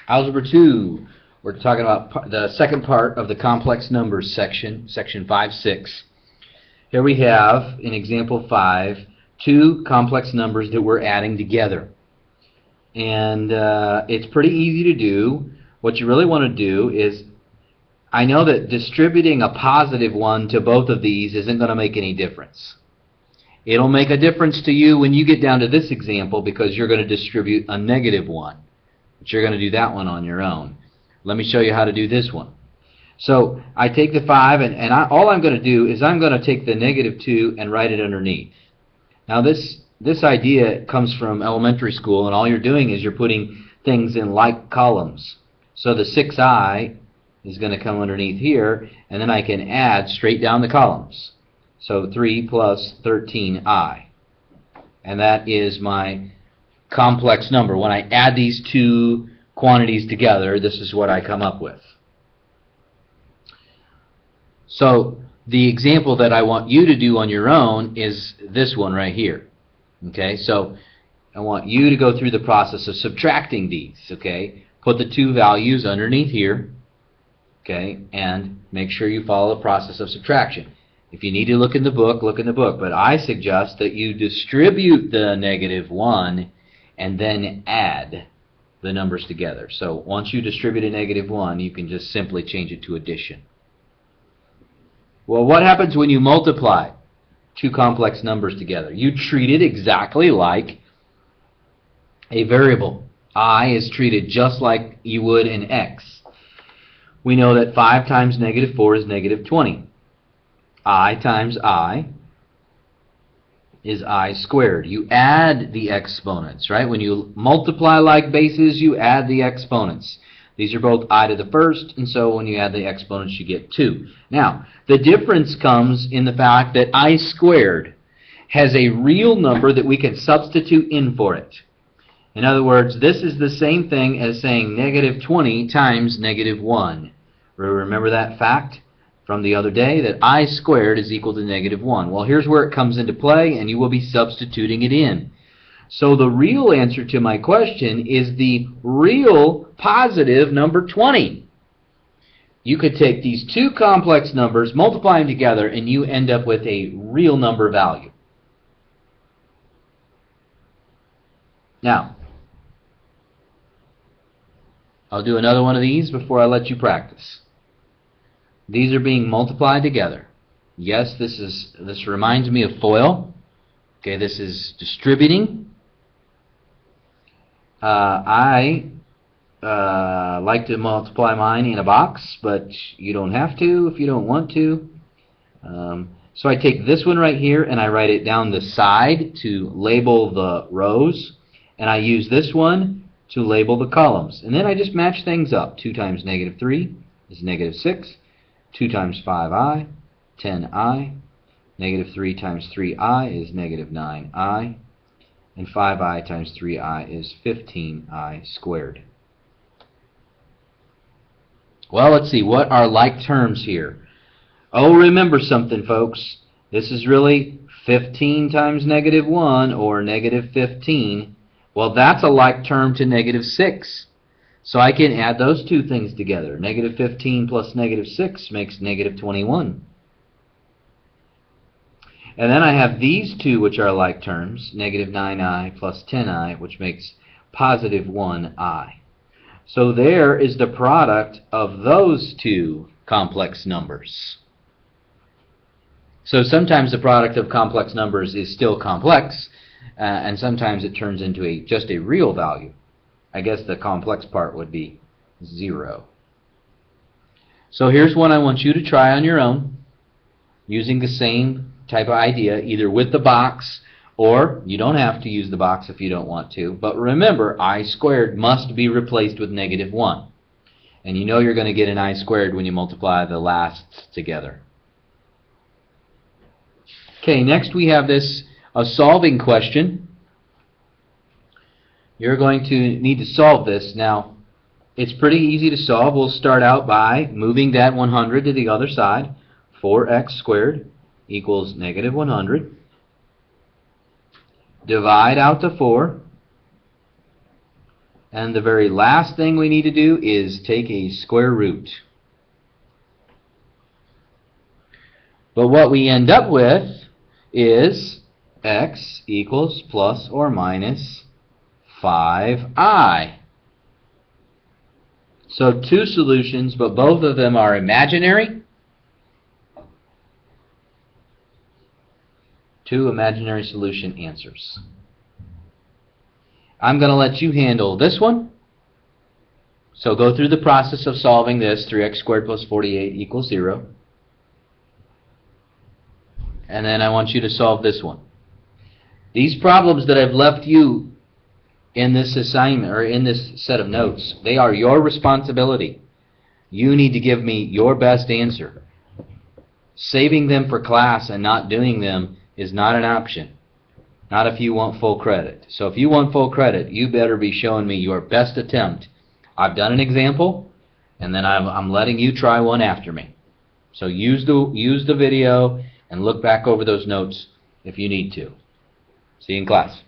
Algebra 2, we're talking about the second part of the complex numbers section, section 5-6. Here we have, in example 5, two complex numbers that we're adding together. And it's pretty easy to do. What you really want to do is, I know that distributing a positive one to both of these isn't going to make any difference. It'll make a difference to you when you get down to this example because you're going to distribute a negative one. But you're going to do that one on your own. Let me show you how to do this one. So I take the 5 and all I'm going to do is I'm going to take the negative 2 and write it underneath. Now this idea comes from elementary school, and all you're doing is you're putting things in like columns. So the 6i is going to come underneath here, and then I can add straight down the columns. So 3 plus 13i. And that is my complex number. When I add these two quantities together, this is what I come up with. So the example that I want you to do on your own is this one right here. Okay, so I want you to go through the process of subtracting these. Okay, put the two values underneath here. Okay, and make sure you follow the process of subtraction. If you need to look in the book, look in the book. But I suggest that you distribute the negative 1 and then add the numbers together. So once you distribute a negative 1, you can just simply change it to addition. Well, what happens when you multiply two complex numbers together? You treat it exactly like a variable. I is treated just like you would in x. We know that 5 times negative 4 is negative 20. I times I is I squared. You add the exponents, right? When you multiply like bases, you add the exponents. These are both I to the first, and so when you add the exponents, you get 2. Now, the difference comes in the fact that I squared has a real number that we can substitute in for it. In other words, this is the same thing as saying negative 20 times negative 1. Remember that fact from the other day, that I squared is equal to negative 1. Well, here's where it comes into play, and you will be substituting it in. So the real answer to my question is the real positive number 20. You could take these two complex numbers, multiply them together, and you end up with a real number value. Now, I'll do another one of these before I let you practice. These are being multiplied together. Yes, this reminds me of FOIL. Okay, this is distributing. I like to multiply mine in a box, but you don't have to if you don't want to. So I take this one right here and I write it down the side to label the rows, and I use this one to label the columns. And then I just match things up. 2 times negative 3 is negative 6. 2 times 5i, 10i. Negative 3 times 3i is negative 9i. And 5i times 3i is 15i squared. Well, let's see. What are like terms here? Oh, remember something, folks. This is really 15 times negative 1, or negative 15. Well, that's a like term to negative 6. So I can add those two things together. Negative 15 plus negative 6 makes negative 21. And then I have these two, which are like terms, negative 9i plus 10i, which makes positive 1i. So there is the product of those two complex numbers. So sometimes the product of complex numbers is still complex, and sometimes it turns into just a real value. I guess the complex part would be 0. So here's one I want you to try on your own, using the same type of idea, either with the box, or you don't have to use the box if you don't want to. But remember, I squared must be replaced with negative 1. And you know you're going to get an I squared when you multiply the lasts together. Okay, next we have a solving question. You're going to need to solve this. Now, it's pretty easy to solve. We'll start out by moving that 100 to the other side. 4x squared equals negative 100. Divide out the 4. And the very last thing we need to do is take a square root. But what we end up with is x equals plus or minus 5i. So two solutions, but both of them are imaginary. Two imaginary solution answers. I'm going to let you handle this one. So go through the process of solving this. 3x squared plus 48 equals 0. And then I want you to solve this one. These problems that I've left you in this assignment or in this set of notes, they are your responsibility. You need to give me your best answer. Saving them for class and not doing them is not an option. Not if you want full credit. So if you want full credit, you better be showing me your best attempt. I've done an example, and then I'm letting you try one after me. So use the video and look back over those notes if you need to. See you in class.